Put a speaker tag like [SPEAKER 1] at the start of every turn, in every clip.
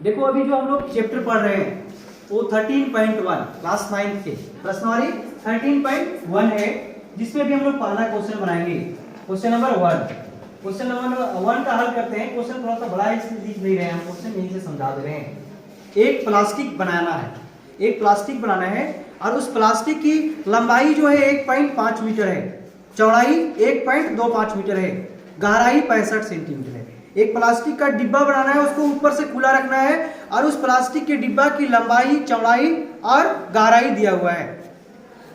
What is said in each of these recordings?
[SPEAKER 1] देखो अभी जो हम लोग चैप्टर पढ़ रहे हैं वो 13.1 क्लास 9 के प्रश्नवारी 13.1 है, जिसमें भी हम लोग पहला क्वेश्चन बनाएंगे। Question number 1। क्वेश्चन नंबर 1 का हल करते हैं। क्वेश्चन थोड़ा सा बड़ा है इसलिए लिख नहीं रहे हैं, हम क्वेश्चन यहीं से समझा दे रहे हैं। एक प्लास्टिक बनाना है, एक प्लास्टिक बनाना है और उस प्लास्टिक की लंबाई जो है 1.5 मीटर है, चौड़ाई 1.25 मीटर है, गहराई 65 सेंटीमीटर है। एक प्लास्टिक का डिब्बा बनाना है, उसको ऊपर से खुला रखना है और उस प्लास्टिक के डिब्बा की लंबाई, चौड़ाई और गहराई दिया हुआ है।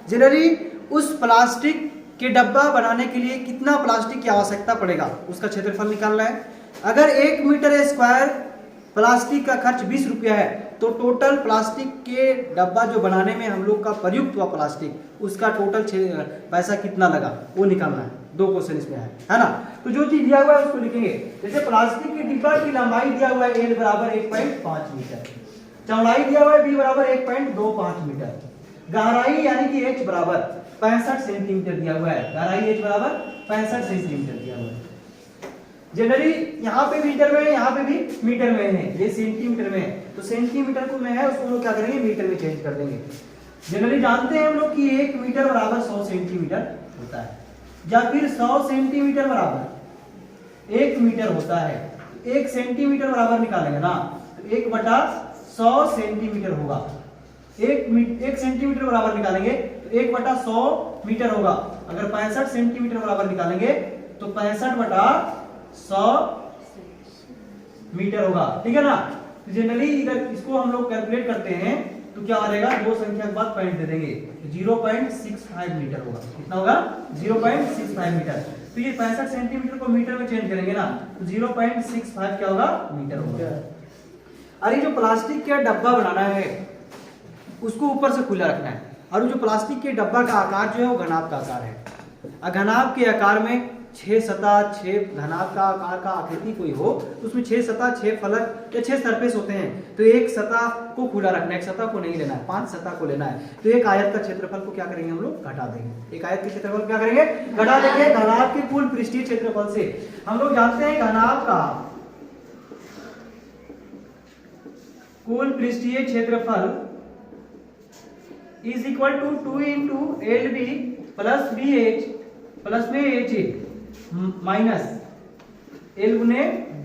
[SPEAKER 1] जनरली उस प्लास्टिक के डब्बा बनाने के लिए कितना प्लास्टिक की आवश्यकता पड़ेगा, उसका क्षेत्रफल निकालना है। अगर 1 मीटर स्क्वायर प्लास्टिक का खर्च 20 रुपया है तो टोटल प्लास्टिक के डब्बा जो बनाने में हम लोग का प्रयुक्त हुआ प्लास्टिक, उसका टोटल पैसा कितना लगा वो निकालना है। 2 क्वेश्चन इसमें है ना। तो जो चीज दिया हुआ है उसको लिखेंगे। जैसे प्लास्टिक के डिब्बा की लंबाई दिया हुआ है L बराबर 1.5 मीटर, चौड़ाई दिया हुआ है B बराबर 1.25 मीटर, गहराई यानी कि H बराबर 65 सेंटीमीटर दिया हुआ है। गहराई H बराबर 65 सेंटीमीटर दिया हुआ है। जनरली यहाँ पे मीटर में है, यहाँ पे भी मीटर में है, ये सेंटीमीटर में है, तो सेंटीमीटर को में है उसको हम लोग क्या करेंगे, मीटर में चेंज कर देंगे। जनरली जानते हैं हम लोग कि 1 मीटर बराबर 100 सेंटीमीटर होता है, या फिर 100 सेंटीमीटर बराबर 1 मीटर होता है। 1 सेंटीमीटर बराबर निकालेंगे ना, तो 1/100 सेंटीमीटर होगा। 1 सेंटीमीटर बराबर निकालेंगे तो 1/100 मीटर होगा। अगर 65 सेंटीमीटर बराबर निकालेंगे तो 65/100 मीटर होगा, ठीक है ना। तो जनरली इधर इसको हम लोग कैलकुलेट करते हैं तो क्या आ जाएगा, 2 संख्या के बाद पॉइंट दे देंगे, 0.65 मीटर होगा। कितना होगा, 0.65 मीटर। तो ये 65 सेंटीमीटर को मीटर में चेंज करेंगे ना, तो 0.65 क्या होगा, मीटर होगा। अरे जो प्लास्टिक का डब्बा बनाना है उसको ऊपर से खुला रखना है, और जो प्लास्टिक के डब्बा का आकार जो है वो घनाभ का आकार है। घनाभ के आकार में 6 सतह, 6 घनाभ का आकार का आकृति कोई हो तो उसमें 6 सतह, 6 फलक या 6 सरफेस होते हैं। तो एक सतह को खुला रखना है, एक सतह को नहीं लेना है, 5 सतह को लेना है। तो एक आयत का क्षेत्रफल को क्या करेंगे हम लोग, घटा देंगे। एक आयत के क्षेत्रफल को क्या करेंगे, घटा देंगे। घनाभ के कुल पृष्ठीय क्षेत्रफल से हम लोग जानते हैं घनाभ का कुल पृष्ठीय क्षेत्रफल is equal to 2 into LB plus BH plus में HA माइनस L गुने B।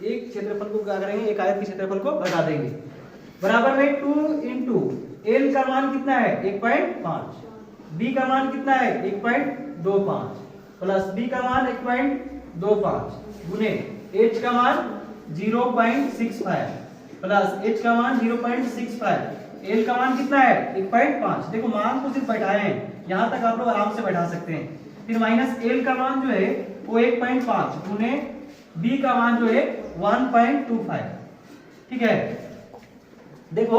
[SPEAKER 1] एक क्षेत्रफल को क्या करेंगे, एक आयत के क्षेत्रफल को घटा देंगे। बराबर में 2 into L का मान कितना है, 1.5, B का मान कितना है, 1.25 प्लस B का मान 1.25 गुने H का मान 0.65 प्लस H का मान 0.65, L का मान कितना है, 1.5। देखो मान को सिर्फ बैठाए हैं, यहां तक आप लोग आराम से बैठा सकते हैं। फिर माइनस L का मान जो है वो 1.5 गुने B का मान जो है 1.25, ठीक है। देखो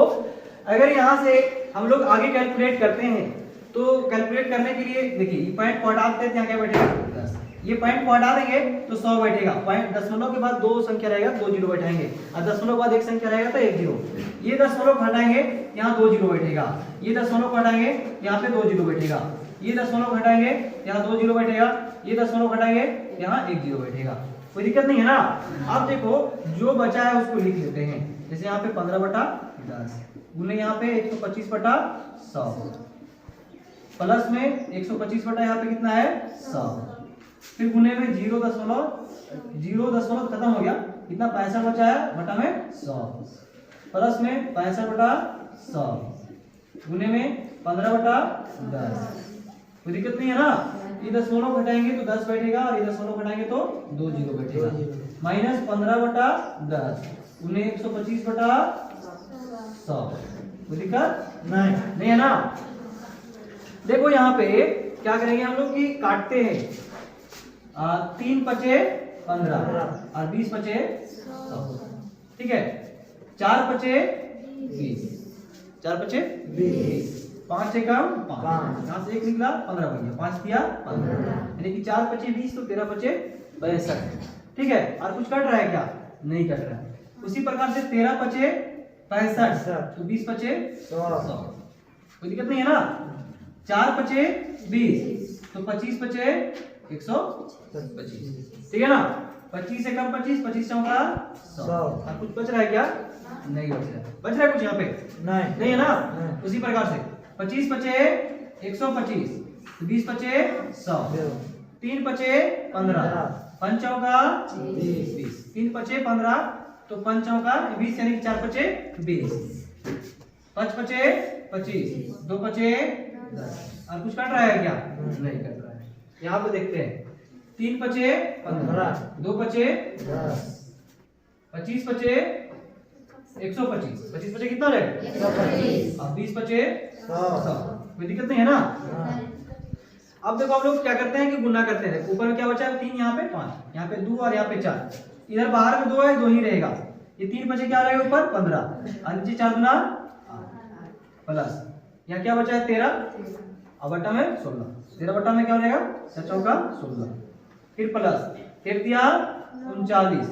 [SPEAKER 1] अगर यहां से हम लोग आगे कैलकुलेट करते हैं तो कैलकुलेट करने के लिए देखिए ये पॉइंट को हटा देते हैं, यहाँ क्या बैठेगा 10। ये पॉइंट को हटा देंगे तो 100 बैठेगा। पॉइंट दशमलव के बाद 2 संख्या रहेगा, 2 जीरो बैठाएंगे, और दशमलव के बाद 1 संख्या रहेगा तो 1 जीरो। ये दशमलव हटाएंगे, यहाँ 2 जीरो बैठेगा। ये दशमलव हटाएंगे, यहाँ पे 2 जीरो बैठेगा। ये दशमलव हटाएंगे, यहाँ 2 जीरो बैठेगा। ये दशमलव हटाएंगे, यहाँ 1 जीरो बैठेगा। कोई दिक्कत नहीं है ना। अब देखो जो बचा है उसको लिख लेते हैं। जैसे यहाँ पे 15/10 गुने यहाँ पे 125/100 प्लस में 125 बटा यहाँ पे कितना है 100, फिर गुने में 0 खत्म हो गया, कितना 65 बचा है बटा में 100 प्लस में 65/100 गुने में 15/10। कोई दिक्कत नहीं है ना। ये दशमलव घटाएंगे तो 10 बैठेगा, और ये दशमलव घटाएंगे तो 2 जीरो बैठेगा। माइनस 15/10 गुने 125/100। कोई दिक्कत नहीं है ना। देखो यहाँ पे क्या करेंगे हम लोग कि काटते हैं, 3 पचे 15 और 20 पचे 100, ठीक है। 4 पचे 20, 4 पचे 20, 5 से कम 5, यहाँ से 1 निकला 15 बन गया, 5 दिया 15, यानी कि 4 पचे 20 तो 13 पचे 62, ठीक है। और कुछ कट रहा है क्या, नहीं कट रहा है। उसी प्रकार से 13 पचे 65 तो 20 पचे 100, कोई दिक्कत नहीं है ना। 4 पचे 20 तो 25 पचे 125, ठीक है ना। 25 से कम 25, 25 चौका 100। और कुछ बच रहा है क्या? नहीं बच रहा है। बच रहा है कुछ यहाँ पे? नहीं है ना। उसी प्रकार से 25 बचे 125, 20 बचे 100, 3 बचे 15, 5 चौका 20, 3 बचे 15, तो 5 चौका 20 यानी कि 4 बचे 20, 5 बचे 25, 2 बचे 10। और कुछ कट रहा है क्या? नहीं कट रहा है। यहाँ पे देखते हैं 3 बचे 15, 2 बचे 10, 25 बचे 125, 25 बचे कितना रहे? 125, और 20 बचे 100। कोई दिक्कत नहीं है ना। अब देखो हम लोग क्या करते हैं कि गुना करते हैं। ऊपर में क्या बचा है? 3, यहाँ पे 5, यहाँ पे 2 और यहाँ पे 4। इधर बाहर में 2 है, 2 ही रहेगा। ये 3 बचे क्या रहेगा? ऊपर 15 और नीचे 4 गुना प्लस यहाँ क्या बचा है? 13 और बट्टा में 16। 13 बट्टा में क्या रहेगा? 7 चौका 16, फिर प्लस, फिर दिया 39,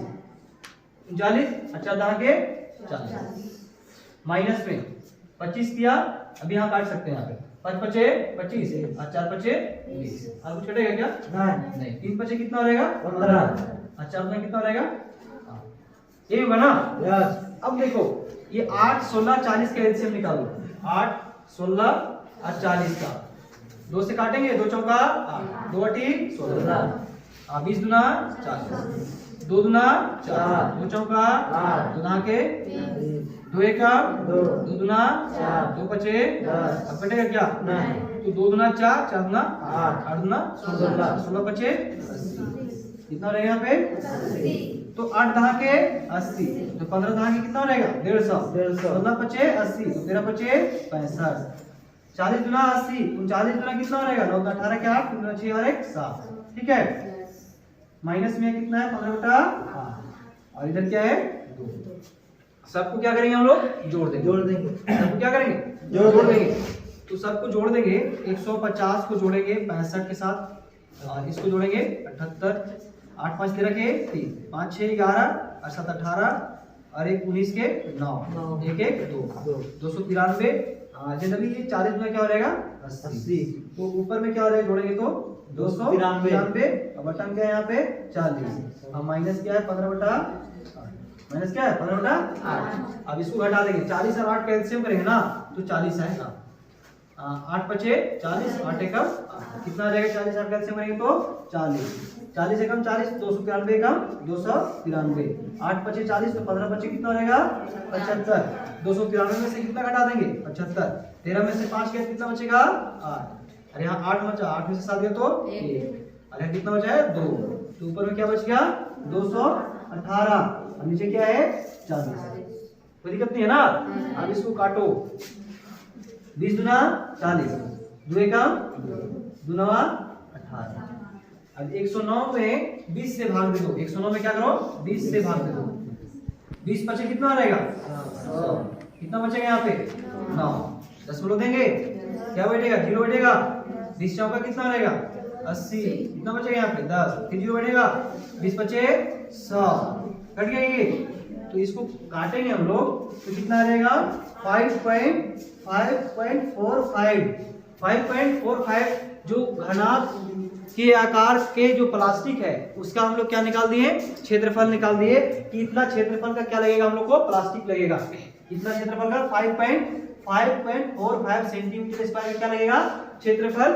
[SPEAKER 1] 39 अच्छा दहा के 40, माइनस में 25 दिया। अभी यहाँ काट सकते हैं। यहाँ पे 5 बचे 25 और 4 बचे 20। और कुछ कटेगा क्या? नहीं। 3 बचे कितना रहेगा? 15। अच्छा अपना कितना रहेगा? ये होगा ना। अब देखो ये 8, 16, 40 का एलसीएम निकालो। 8, 16 और 40 का 2 से काटेंगे। 2 चौका 8, 2 अठी 16, 20 दुना 40, 2 दुना 4, 2 चौका 8, 2 दुना के 2 एका 2 दुना 4, 2 बचे 10। अब कटेगा क्या? तो 2 दुना 4, 4 दुना 8, 8 दुना 16, 16 बचे 80। कितना रहेगा यहाँ पे? तो 8 दहा के 80, तो 15 दहा के कितना रहेगा? 150, 16 बचे 80, तो 13 बचे 65, 40 दुना 80, 39 दुना कितना रहेगा? 9 18 के 8, 3 6 और 1 7। ठीक है। माइनस में कितना है? 15 बटा 8, और इधर क्या है? 2। सबको क्या करेंगे हम लोग? जोड़ देंगे। सबको क्या करेंगे? जोड़ देंगे। तो सबको जोड़ देंगे। 150 को जोड़ेंगे 65 के साथ, और इसको जोड़ेंगे 78, 8 5 13 के 3, 5 6 11 और 7 18 और 1 19 के 9, 1 1 2 293। जनरली ये 40 में क्या हो जाएगा? 80। तो ऊपर में क्या हो जाएगा? जोड़ेंगे तो 293, और बटन क्या है यहाँ पे? 40, और माइनस क्या है? 15 बटा 8, माइनस क्या है? 15 बटा 8। अब इसको घटा देंगे। 40 और 8 का एलसीएम करेंगे ना, तो 40 है ना। 8 बचे 40, 8 एकम कितना आ जाएगा? 40 8 का एलसीएम करेंगे तो 40, 40 एकम 40, 293 एकम 293, 8 बचे 40, तो 15 बचे कितना रहेगा? 75, 293 में से कितना घटा देंगे? 75, 13 में से 5 गया कितना बचेगा? 8, अरे यहाँ 8 बचा, 8 में से 7 गया तो 1, अरे कितना बचा है? 2, तो ऊपर में क्या बच गया? 218, और नीचे क्या है? 40। कोई दिक्कत नहीं है ना। अब इसको काटो। 20 दुना 40, 2 एकम 2 नवा 18। अब 109 में 20 से भाग दे दो। 109 में क्या करो? 20 से भाग दे दो। 20 बचे कितना रहेगा? 100। कितना बचेगा यहाँ पे? 9। 10 बोलो देंगे, क्या बैठेगा? 0 बैठेगा। 20 चौका कितना रहेगा? 80। कितना बचेगा यहाँ पे? 10, फिर 0 बैठेगा। 20 बचे 100, कट गया ये। तो इसको काटेंगे हम लोग तो कितना रहेगा? 5.45 जो घनाभ के आकार के जो प्लास्टिक है उसका हम लोग क्या निकाल दिए? क्षेत्रफल निकाल दिए कि इतना क्षेत्रफल का क्या लगेगा हम लोग को? प्लास्टिक लगेगा। इतना क्षेत्रफल का 5.45 सेंटीमीटर स्क्वायर का क्या लगेगा? क्षेत्रफल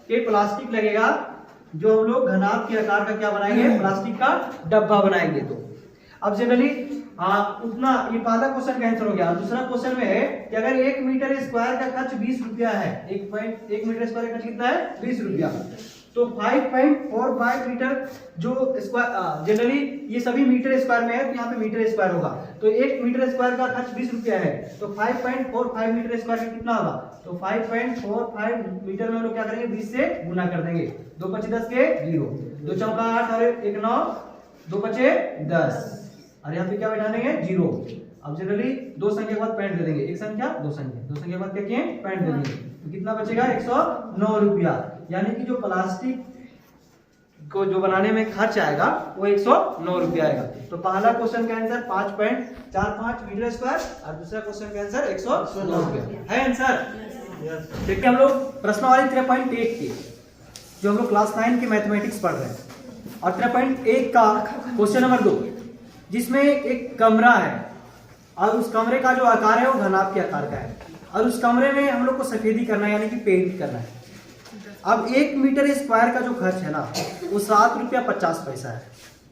[SPEAKER 1] के प्लास्टिक लगेगा, जो हम लोग घनाभ के आकार का क्या बनाएंगे? प्लास्टिक का डब्बा बनाएंगे। तो अब जनरली उतना ये पहला क्वेश्चन का आंसर हो गया। दूसरा क्वेश्चन में है कि अगर 1 मीटर स्क्वायर का खर्च 20 रुपया है, 1 मीटर स्क्वायर का खर्च कितना है? 20 रुपया। तो 5.45 मीटर जो स्क्वायर, जनरली ये सभी मीटर स्क्वायर में है, तो यहाँ पे मीटर स्क्वायर होगा। तो 1 मीटर स्क्वायर का खर्च 20 रुपया है, तो 5.45 मीटर स्क्वायर का कितना होगा? तो 5.45 मीटर में हम लोग क्या करेंगे? 20 से गुना कर देंगे। 2 5 10 के 0, 2 चौका 8 और 1 9, 2 बचे 10, और यहाँ पे क्या बैठा देंगे? 0। अब जनरली 2 संख्या के बाद पॉइंट दे देंगे। एक संख्या 2 संख्या, 2 संख्या के बाद क्या किए? पॉइंट दे देंगे। तो कितना बचेगा? 109 रुपया। यानी कि जो प्लास्टिक को जो बनाने में खर्च आएगा वो 109 रुपया आएगा। तो पहला क्वेश्चन का आंसर 5.45 मीटर स्क्वायर, और दूसरा क्वेश्चन का आंसर 109 रुपया है आंसर। देखिए हम लोग प्रश्नावली 3.8 की जो हम लोग क्लास 9 की मैथमेटिक्स पढ़ रहे हैं। और 13.1 का क्वेश्चन नंबर 2, जिसमें एक कमरा है और उस कमरे का जो आकार है वो घनाभ के आकार का है और उस कमरे में हम लोग को सफेदी करना है यानी कि पेंट करना है। अब 1 मीटर स्क्वायर का जो खर्च है ना वो 7 रुपया 50 पैसा है।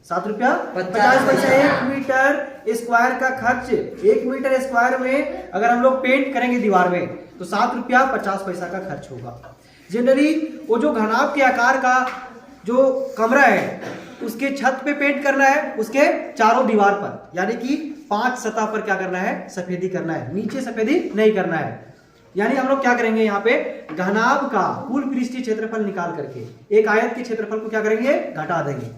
[SPEAKER 1] 7 रुपया 50 पैसा 1 मीटर स्क्वायर का खर्च। 1 मीटर स्क्वायर में अगर हम लोग पेंट करेंगे दीवार में तो 7 रुपया 50 पैसा का खर्च होगा। जनरली वो जो घनाभ के आकार का जो कमरा है उसके छत पे पेंट करना है, उसके चारों दीवार पर यानी कि 5 सतह पर क्या करना है, सफेदी करना है, नीचे सफेदी नहीं करना है। यानी हम लोग क्या करेंगे यहाँ पे घनाभ का कुल पृष्ठीय क्षेत्रफल निकाल करके एक आयत के क्षेत्रफल को क्या करेंगे, घटा देंगे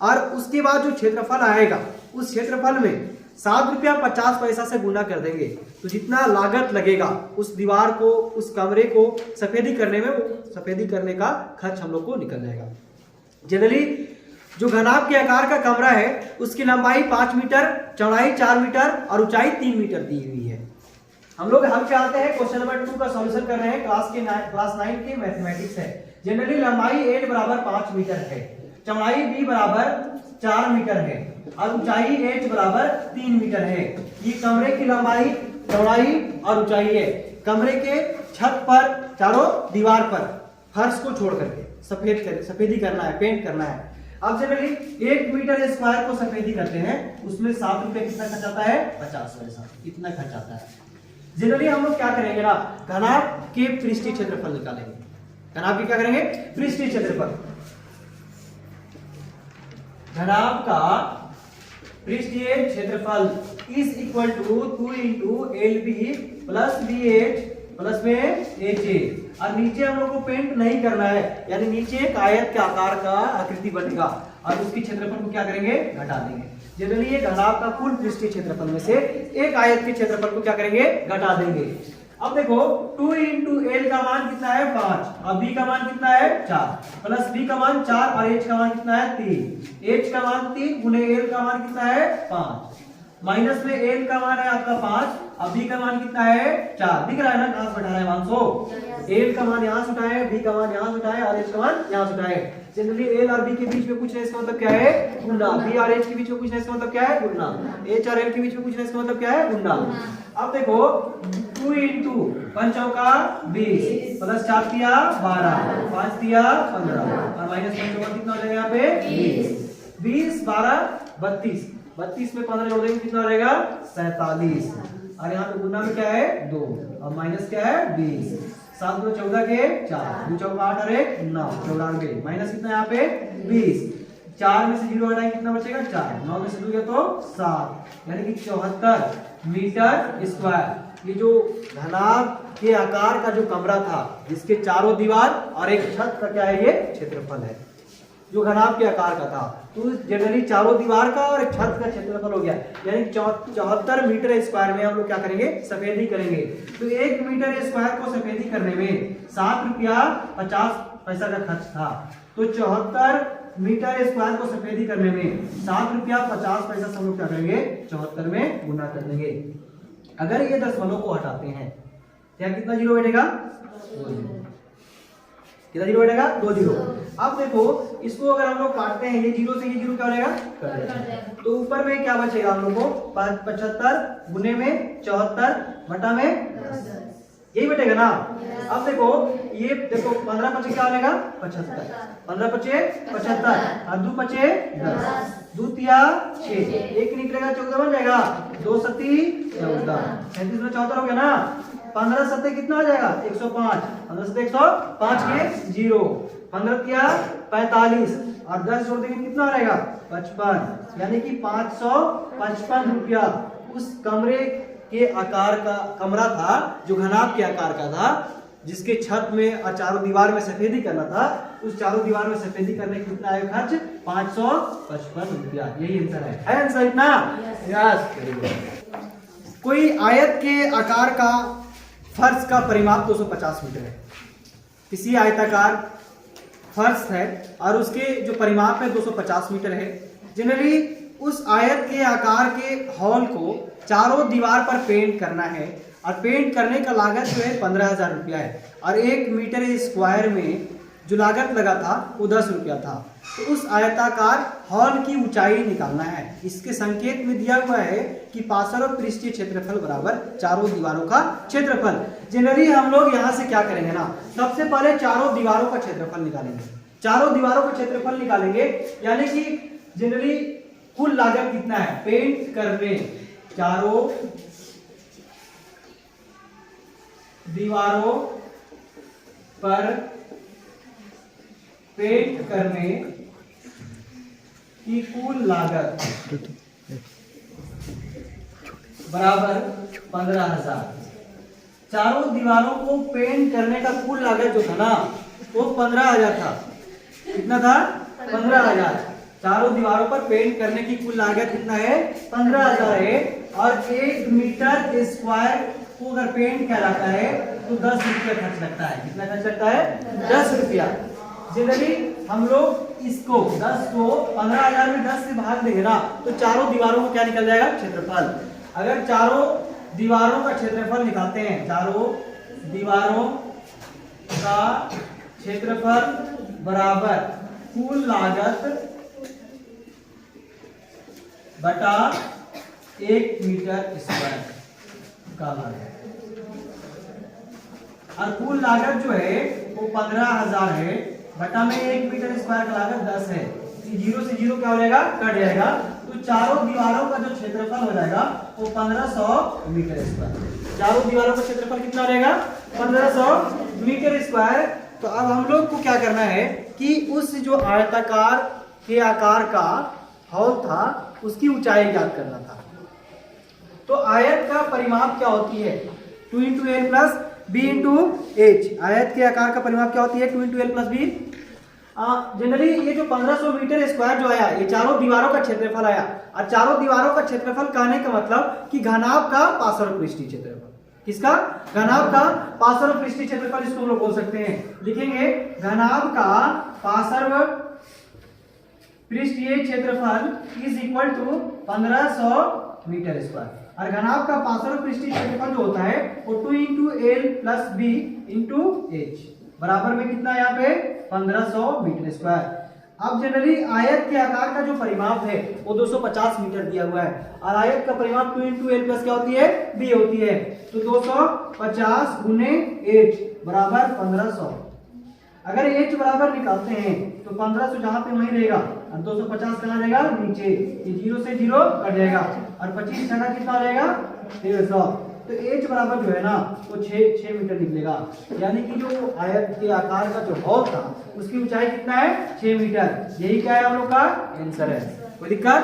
[SPEAKER 1] और उसके बाद जो क्षेत्रफल आएगा उस क्षेत्रफल में 7 रुपया 50 पैसा से गुना कर देंगे। तो जितना लागत लगेगा उस दीवार को, उस कमरे को सफेदी करने में, वो सफेदी करने का खर्च हम लोग को निकल जाएगा। जनरली जो घनाभ के आकार का कमरा है उसकी लंबाई 5 मीटर, चौड़ाई 4 मीटर और ऊंचाई 3 मीटर दी हुई है। हम लोग हल चाहते हैं, क्वेश्चन नंबर 2 का सॉल्यूशन कर रहे हैं, क्लास 9 के मैथमेटिक्स है। जनरली लंबाई a बराबर 5 मीटर है, चौड़ाई b बराबर 4 मीटर है और ऊंचाई h बराबर 3 मीटर है। ये कमरे की लंबाई, चौड़ाई और ऊंचाई है। कमरे के छत पर, चारों दीवार पर, फर्श को छोड़ करके सफेदी करना है, पेंट करना है। अब जनरली 1 मीटर स्क्वायर को सफेदी करते हैं उसमें 7 रुपए कितना खर्च आता है, 50 पैसा, इतना खर्च आता है। जनरली हम लोग क्या करेंगे ना, घनाभ के पृष्ठीय क्षेत्रफल निकालेंगे। घनाभ की क्या करेंगे, पृष्ठीय क्षेत्रफल। घनाभ का पृष्ठीय क्षेत्रफल is equal to 2 into LB plus BH plus में HA। और नीचे हम लोग को पेंट नहीं करना है, यानी नीचे एक आयत के आकार का आकृति बनेगा और उसके क्षेत्रफल को क्या करेंगे, घटा देंगे। जनरली ये घनाभ का कुल पृष्ठीय क्षेत्रफल में से एक आयत के क्षेत्रफल को क्या करेंगे, घटा देंगे। अब देखो 2 इंटू L का मान कितना है, 5 और B का मान कितना है, 4 प्लस B का मान 4 और H का मान कितना है, 3। H का मान 3 गुने L का मान कितना है, 5 माइनस में L का मान है आपका 5 और B का मान कितना है, 4। दिख रहा है ना कहां से बैठा रहा है मानसो, L का मान यहां से उठाए, B का मान यहां से उठाए और H का मान यहां से उठाए। जनरली L और B के बीच में पूछना इसका मतलब क्या है, गुणा। B और H के बीच में पूछना इसका मतलब क्या है, गुणा। H और L के बीच में पूछना इसका मतलब क्या है, गुणा। अब देखो 2 इंटू 5 चौका 20 प्लस 4 दिया 12, 5 दिया 15 और माइनस 5 चौका कितना हो जाएगा यहाँ पे 20, 12 32, 32 में 15 जोड़ देंगे कितना हो जाएगा 47 और यहाँ पे गुना में क्या है 2 और माइनस क्या है 20। 7 2 14 के 4, 2 चौका 8 और 1 9, 94 माइनस कितना यहाँ पे 20। 4 में से 0 हटाएंगे कितना बचेगा 4, 9 में से 2 गया तो 7 यानी कि 74 मीटर स्क्वायर। ये जो घनाभ के आकार का जो कमरा था जिसके चारों दीवार और एक छत का क्या है, ये क्षेत्रफल है जो घनाभ के आकार का था। तो जनरली चारों दीवार का और एक छत का क्षेत्रफल हो गया, यानी 74 मीटर स्क्वायर में हम लोग क्या करेंगे, सफेदी करेंगे। तो 1 मीटर स्क्वायर को सफेदी करने में 7 रुपया 50 पैसा का खर्च था। तो 74 मीटर स्क्वायर को सफेदी करने में 7 रुपया 50 पैसा से हम लोग क्या करेंगे, 74 में गुना कर देंगे। अगर ये दशमलव को हटाते हैं क्या कितना जीरो बैठेगा, 2 जीरो। कितना जीरो बैठेगा, 2 जीरो। अब देखो इसको अगर हम लोग काटते हैं, ये जीरो से ये जीरो क्या हो जाएगा, कट जाएगा। तो ऊपर में क्या बचेगा हम लोग को 75 गुने में 74 बटा में 10, यही बैठेगा ना। अब देखो ये देखो 15 पचे क्या बनेगा 75, 15 पचे 75 और 2 पचे 10, 2 तिया 6, 1 निकलेगा 14 बन जाएगा, 2 सती 14, 37 में 74 हो गया ना। 15 सत्ते कितना हो जाएगा 105, 15 सत्ते 105 के 0, 15 तिया 45 और 10 जोड़ देंगे कितना रहेगा 55, यानी कि 555 रुपया उस कमरे के आकार का कमरा था जो घनाभ के आकार का था, जिसके छत में और चारों दीवार में सफेदी करना था। उस चारों दीवार में सफेदी करने के कितना आएगा खर्च 555 रुपया। यही आंसर है आंसर इतना। यस। कोई आयत के आकार का फर्श का परिमाप 250 मीटर है। किसी आयताकार फर्श है और उसके जो परिमाप है 250 मीटर है। जनरली उस आयत के आकार के हॉल को चारों दीवार पर पेंट करना है और पेंट करने का लागत जो है 15,000 रुपया है और 1 मीटर स्क्वायर में जो लागत लगा था वो 10 रुपया था। तो उस आयताकार हॉल की ऊंचाई निकालना है। इसके संकेत में दिया हुआ है कि पार्श्व और पृष्ठीय क्षेत्रफल बराबर चारों दीवारों का क्षेत्रफल। जनरली हम लोग यहाँ से क्या करेंगे ना, सबसे पहले चारों दीवारों का क्षेत्रफल निकालेंगे। चारों दीवारों का क्षेत्रफल निकालेंगे, यानी कि जनरली कुल लागत कितना है पेंट करने चारों दीवारों पर पेंट करने की कुल लागत बराबर 15,000। चारों दीवारों को पेंट करने का कुल लागत जो था ना वो 15,000 था। कितना था? 15,000। चारों दीवारों पर पेंट करने की कुल लागत कितना है? 15,000 है। और 1 मीटर स्क्वायर को अगर पेंट कहलाता है तो 10 रुपया खर्च लगता है। कितना खर्च लगता है? 10 रुपया। जनरली हम लोग इसको 10 को 15,000 में 10 से भाग देंगे ना तो चारों दीवारों को क्या निकल जाएगा? क्षेत्रफल। अगर चारों दीवारों का क्षेत्रफल निकालते हैं, चारों दीवारों का क्षेत्रफल बराबर कुल लागत बटा 1 मीटर स्क्वायर का लागत। और कुल लागत जो है वो 15,000 है, बटा में 1 मीटर स्क्वायर का लागत 10 है। जीरो से जीरो क्या हो जाएगा? कट जाएगा। तो चारों दीवारों का जो क्षेत्रफल हो जाएगा वो 1500 मीटर स्क्वायर। चारों दीवारों का क्षेत्रफल कितना हो जाएगा? 1500 मीटर स्क्वायर। तो अब हम लोग को क्या करना है कि उस जो आयताकार के आकार का हॉल था उसकी ऊंचाई ज्ञात करना था। तो आयत का परिमाप क्या होती है? 2 × L plus B into H. आयत के आकार का परिमाप क्या होती है? 2 × L प्लस बी। जनरली ये जो 1500 मीटर स्क्वायर जो आया ये चारों दीवारों का क्षेत्रफल आया। और चारों दीवारों का क्षेत्रफल कहने का मतलब कि घनाभ का पार्श्व और पृष्ठीय क्षेत्रफल। किसका? घनाभ का पार्श्व और पृष्ठीय क्षेत्रफल, इसको हम लोग बोल सकते हैं। लिखेंगे घनाभ का पार्श्व पृष्ठीय क्षेत्रफल is equal to 1500 metre square. और घनाभ का पार्श्व और पृष्ठीय क्षेत्रफल जो होता है वो 2 × L plus B into H बराबर में कितना है यहाँ पे? 1500 मीटर स्क्वायर। अब जनरली आयत के आकार का जो परिमाप है वो 250 मीटर दिया हुआ है। और आयत का परिमाप 2 × L प्लस क्या होती है? बी होती है। तो 250 गुने एच बराबर 1500। अगर एच बराबर निकालते हैं तो 1500 जहां पे वहीं रहेगा और 250 कहाँ जाएगा? नीचे। ये जीरो से जीरो कट जाएगा और 25 जगह कितना हो जाएगा? 150। तो एच बराबर जो है ना वो 6 मीटर निकलेगा। यानी कि जो आयत के आकार का जो हॉल था उसकी ऊंचाई कितना है? 6 मीटर। यही क्या है हम लोग का आंसर है। कोई दिक्कत?